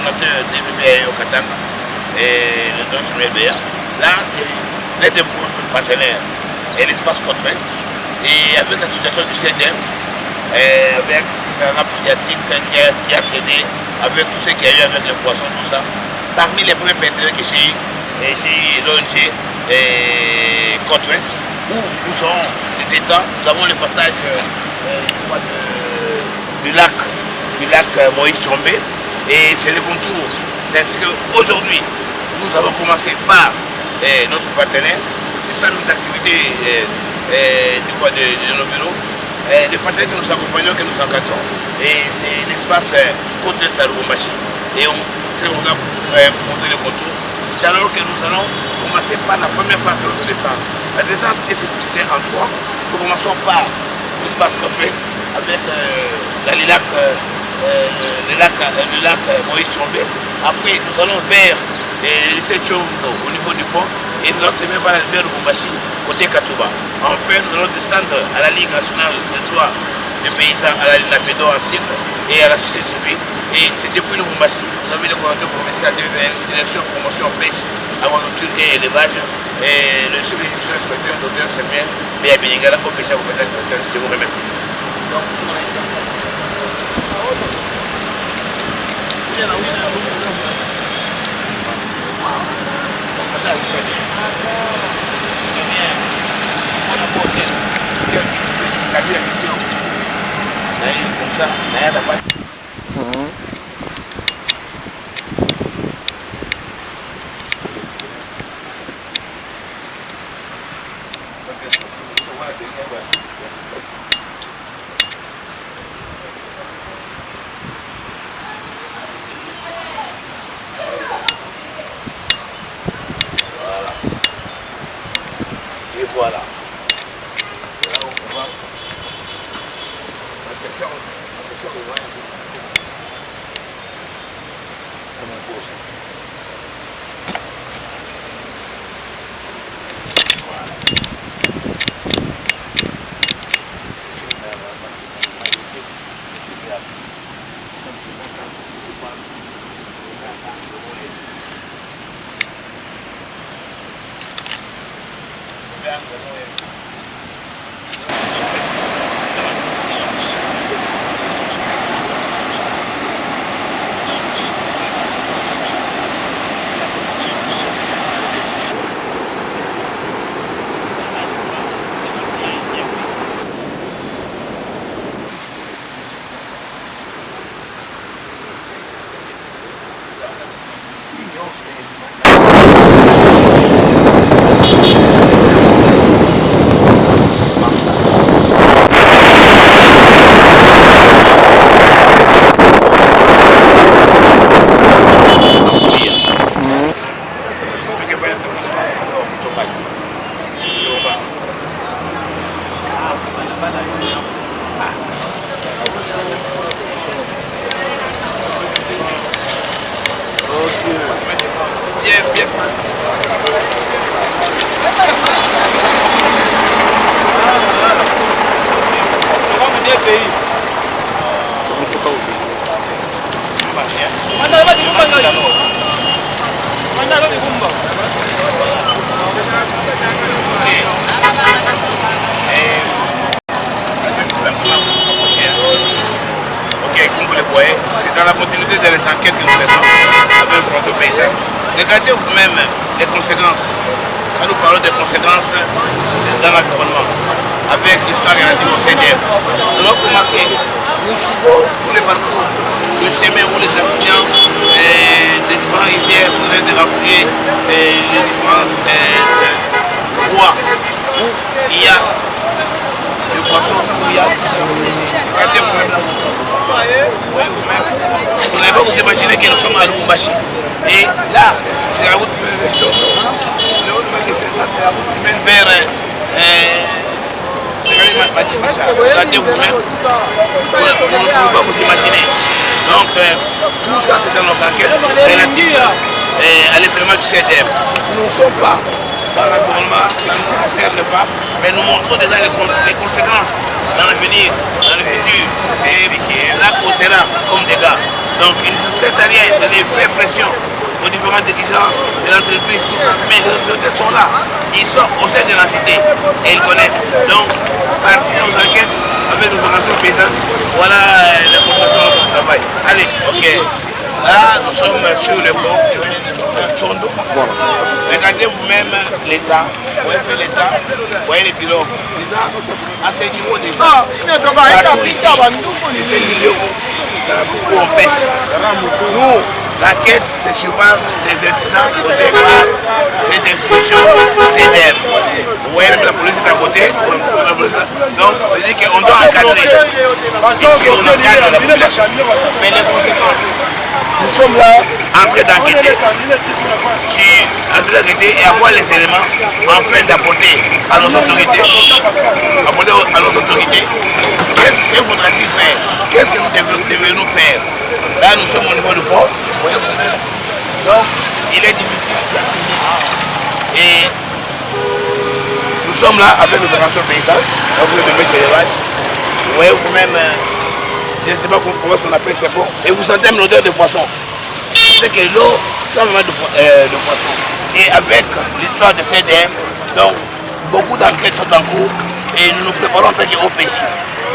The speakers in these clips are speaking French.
coordonnateur de BBA au Katanga et le Don Samuel Béa. Là, c'est l'aide de notre partenaire et l'espace Côte-Ouest. Et avec l'association du CDM, avec un psychiatrique qui a cédé, avec tout ce qu'il y a eu avec les poissons, tout ça. Parmi les premiers partenaires que j'ai eu l'ONG Côte-Ouest, où nous avons les États, nous avons le passage du lac Moïse Tchombé, et c'est le contour. C'est ainsi qu'aujourd'hui, nous avons commencé par notre partenaire, c'est ça nos activités de nos bureaux, les partenaires que nous accompagnons, que nous encadrons, et c'est l'espace Côte-Est à Lubumbashi, et on va monter le contour. C'est alors que nous allons commencer par la première phase de notre descente. La descente est subdivisée en trois. Nous commençons par l'espace Côte-Ouest avec le lac Moïse Tchombé. Après, nous allons vers le lycée Tchombo au niveau du pont et nous allons terminer par vers Lubumbashi, côté Katouba. Enfin, nous allons descendre à la Ligue nationale des droits des paysans, à la Pédo en cycle et à la société civile. Et c'est depuis Lubumbashi, nous avons le coordonnateur provincial de direction promotion pêche, agriculture et élevage. Et le sous-inspecteur, Dr Samuel Béa Beningala, au pêcheur compétent. Je vous remercie. Comme ça, et voilà. C'est dans la continuité des enquêtes que nous faisons avec notre paysan. Regardez vous-même les conséquences. Quand nous parlons des conséquences dans l'environnement, avec l'histoire relative au CDF, nous allons commencer. Nous suivons tous les parcours, le chemin où les affluents des différentes rivières sont des raffiers, les différents bois où il y a des poissons, où il y a. Regardez vous-même là. Vous n'avez pas vous imaginer que nous sommes à Lubumbashi. Et là, c'est la route ça c'est la route qui mène vers regardez vous-même. Vous ne pouvez pas vous imaginer. Donc tout ça c'est dans nos enquêtes relatives à l'événement du CDM. Nous ne sommes pas dans l'environnement qui ne nous concerne pas, mais nous montrons déjà les conséquences dans l'avenir, dans le futur. C'est là causera comme dégâts. Donc il ne sert à rien d'aller faire pression aux différents dirigeants de l'entreprise, tout ça. Mais les autorités sont là. Ils sont au sein de l'entité et ils connaissent. Donc, partir aux enquêtes avec nos organisations paysannes, voilà l'information de notre travail. Allez, ok. Là, nous sommes sur le pont de Tchondo. Regardez vous-même l'état. Vous voyez l'état, vous voyez les pilotes. À ce niveau déjà, partout ici, c'est des milieux où on pêche. Nous, l'enquête, c'est sur base des incidents causés par cette institution CDM. Vous voyez même la police est à côté. Donc, ça veut dire qu'on doit encadrer. Ici, on encadre la population. Mais les conséquences, nous sommes là en train d'enquêter et avoir les éléments afin d'apporter à nos autorités. Qu'est-ce qu'il faudra-t-il faire? Qu'est-ce que nous devons faire? Là, nous sommes au niveau du port. Donc, il est difficile. Et nous sommes là avec nos opérations paysannes. Vous voyez vous-même, je ne sais pas comment on appelle ces ponts. Et vous sentez même l'odeur de poisson. C'est que l'eau sent vraiment de poisson. Et avec l'histoire de CDM, donc beaucoup d'enquêtes sont en cours et nous nous préparons en tant qu'OPJ.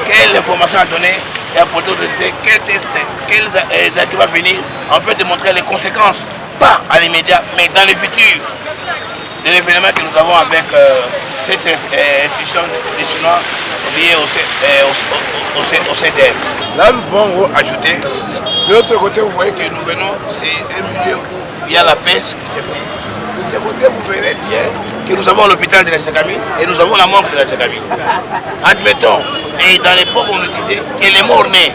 Quelle information à donner et à apporter aux autorités, quel test, quels actes va venir, en fait de montrer les conséquences, pas à l'immédiat, mais dans le futur de l'événement que nous avons avec cette institution des Chinois liée au CDM. Là, nous pouvons ajouter, de l'autre côté, vous voyez que nous venons, c'est un milieu où il y a la pêche qui se fait. De ce côté, vous verrez bien que nous avons l'hôpital de la Jagamine et nous avons la morgue de la Jagamine. Admettons, et dans l'époque, on nous disait que les morts-nés,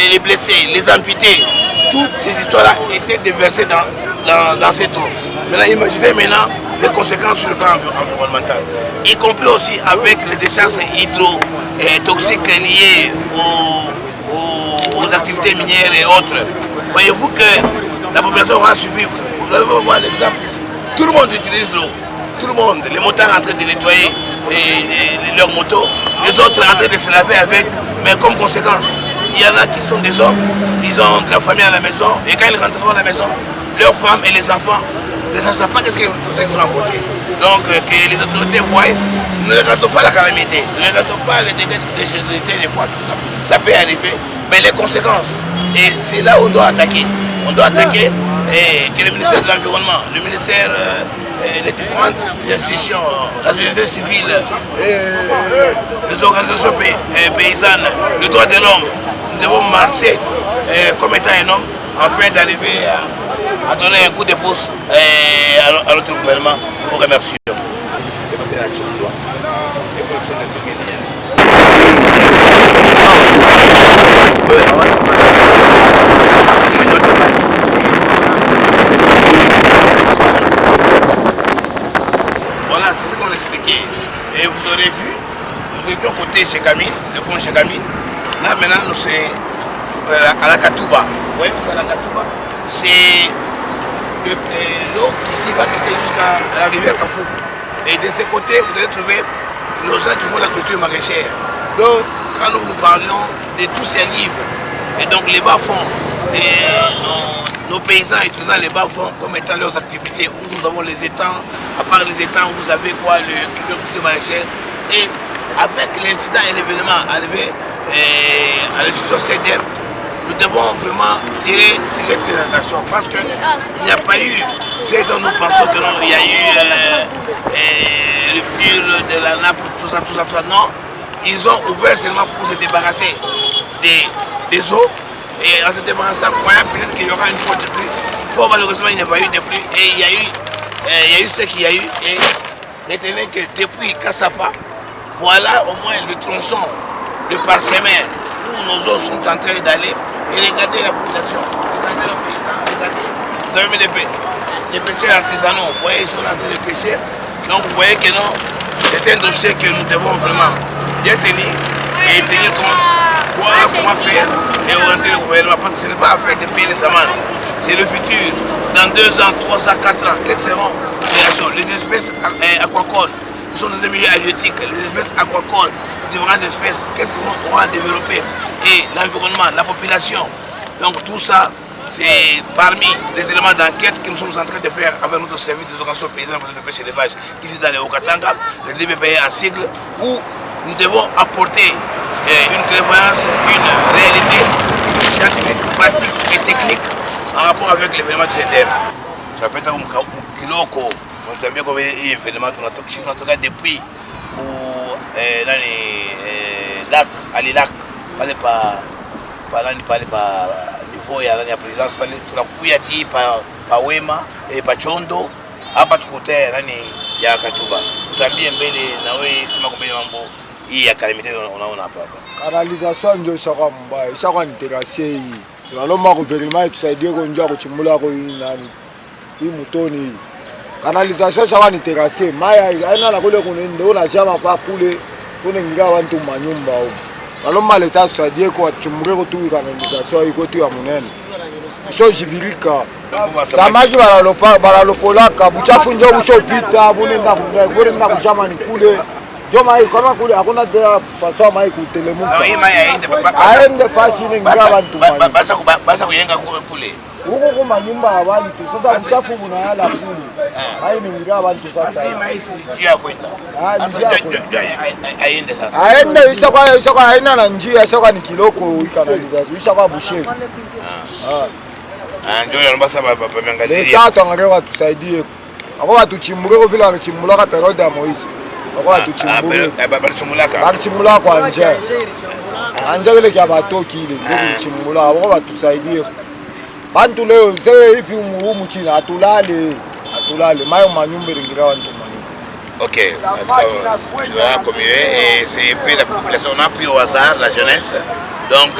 les blessés, les amputés, toutes ces histoires-là étaient déversées dans cette eau. Maintenant, imaginez maintenant les conséquences sur le plan environnemental, y compris aussi avec les décharges hydrotoxiques liées aux activités minières et autres. Voyez-vous que la population aura à survivre. Vous allez voir l'exemple ici. Tout le monde utilise l'eau. Tout le monde. Les motards en train de nettoyer leurs motos. Les autres en train de se laver avec. Mais comme conséquence, il y en a qui sont des hommes. Ils ont de la famille à la maison. Et quand ils rentreront à la maison, leurs femmes et les enfants ne savent pas ce qu'ils ont apporté. Donc que les autorités voient, ne regardons pas la calamité, ne regardons pas les dégâts de sécurité, de quoi, tout ça. Ça peut arriver, mais les conséquences. Et c'est là où on doit attaquer. On doit attaquer que le ministère de l'Environnement, le ministère, les différentes institutions, la société civile, les organisations paysannes, le droit de l'homme. Nous devons marcher comme étant un homme afin d'arriver à donner un coup de pouce à notre gouvernement. Je vous remercie. Voilà, c'est ce qu'on expliquait. Et vous aurez vu, nous étions côté chez Camille, le pont chez Camille. Là maintenant, nous sommes à la Katouba. Vous voyez que c'est à la Katouba? C'est l'eau qui ici va quitter jusqu'à la rivière Kafou. Et de ce côté, vous allez trouver nos gens qui font la culture maraîchère. Donc, quand nous vous parlions de tous ces rives, et donc les bas-fonds, nos paysans utilisant les bas-fonds comme étant leurs activités, où nous avons les étangs, à part les étangs, vous avez quoi, le culture maraîchère. Et avec l'incident et l'événement arrivé à l'institution CDM, nous devons vraiment tirer toutes les attentions parce qu'il n'y a pas eu ce dont nous pensons que non, il y a eu rupture de la nappe, tout ça. Non, ils ont ouvert seulement pour se débarrasser des eaux et en se débarrassant, peut-être qu'il y aura une faute de pluie. Fort malheureusement, il n'y a pas eu de pluie et il y a eu ce qu'il y a eu. Et retenez que depuis Kassapa, voilà au moins le tronçon, le parchemin où nos eaux sont en train d'aller. Et regardez la population, regardez le paysans, regardez. Vous avez mis les pêcheurs artisanaux, vous voyez, ils sont en train de pêcher. Donc vous voyez que non, c'est un dossier que nous devons vraiment bien tenir et tenir compte, voir comment faire et orienter le gouvernement. Parce que ce n'est pas affaire de payer les amendes, c'est le futur. Dans 2 ans, 3 ans, 4 ans, quelles seront les actions? Les espèces aquacoles, nous sommes dans un milieu halieutique, les espèces aquacoles, différentes espèces, qu'est-ce qu'on va développer? Et l'environnement, la population, Donc tout ça, c'est parmi les éléments d'enquête que nous sommes en train de faire avec notre service des organisations paysannes de pêche et d'élevage ici dans les Haut-Katanga, le DBPE en sigle, où nous devons apporter une clairvoyance, une réalité scientifique, pratique et technique en rapport avec l'événement de CDM. Je rappelle que Kiloko, on a bien comme événement, on a toqué depuis dans les lacs, à les lacs, pas niveau ya présidence, tunakuya ti pa Wema pa Chondo hapa tukote nani ya Katuba. Tutambie mbele na wewe sema kwa mambo hii ya calamité unaona hapa. Canalisation ndio shaka mbaya, shaka ni terrasse hii. Tunalomba gouvernement tusaidie kwa njia kuchimbula kwa hii nani. Hii mutoni. Canalisation shaka ni terrasse. Maya haina na kule kunende una jama pa kule kuna ngira watu manyumba huko. Alomba leta tusaidie kwa chimbule kwa tu canalisation iko tu ya munene. So jibirika. Samaki balalopolaka buchafu ndio bushopita bunenda kunenda kujama ni kule. Joma hii kama kule hakuna faso mai kutelemuka. No hii mai aende aende fasi ni ngira bantu mani. Basa kuyenga kule. Huko kwa nyumba ya bantu sasa buchafu bunayala kule. Hai ni ngira bantu sasa. Hii mai si njia kwenda. Aende sasa. Aende isha kwa haina na njia isha kwa ni kiloko ikanaliza. Isha kwa busheri. Ndio naomba sasa baangalie. Leta tuangalie tusaidie. Ako watuchimbule vile wachimbula kwa periode ya Moise. Ako watuchimbule. Barichimbula kwa nje. Anje ile kia batoki ile ndio chimbula. Ako watusaidie. Bantu leo sasa hivi humu chini atulale. Mayo manyumba ngira wantu manyumba. Ok, tu vas commuer et c'est un peu la population, on a pris au hasard la jeunesse, donc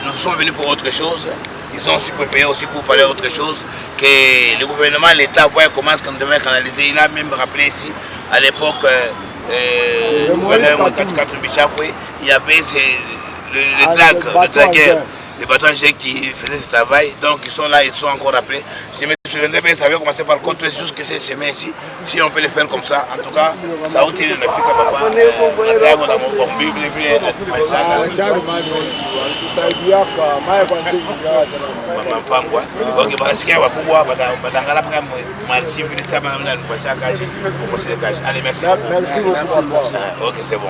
nous sommes venus pour autre chose. Ils ont aussi préparé aussi pour parler autre chose, que le gouvernement, l'État voyait comment est-ce qu'on devait canaliser. Il a même rappelé ici, à l'époque, le gouverneur il y avait le dragueur, les bateaux qui faisaient ce travail, donc ils sont là, ils sont encore rappelés. Je me souviendrai bien, ça avait commencé par contre jusqu'à ce chemin ici, si on peut le faire comme ça. En tout cas, ça a été le Afrique à papa. Allez, merci. Merci beaucoup. Ok, c'est bon.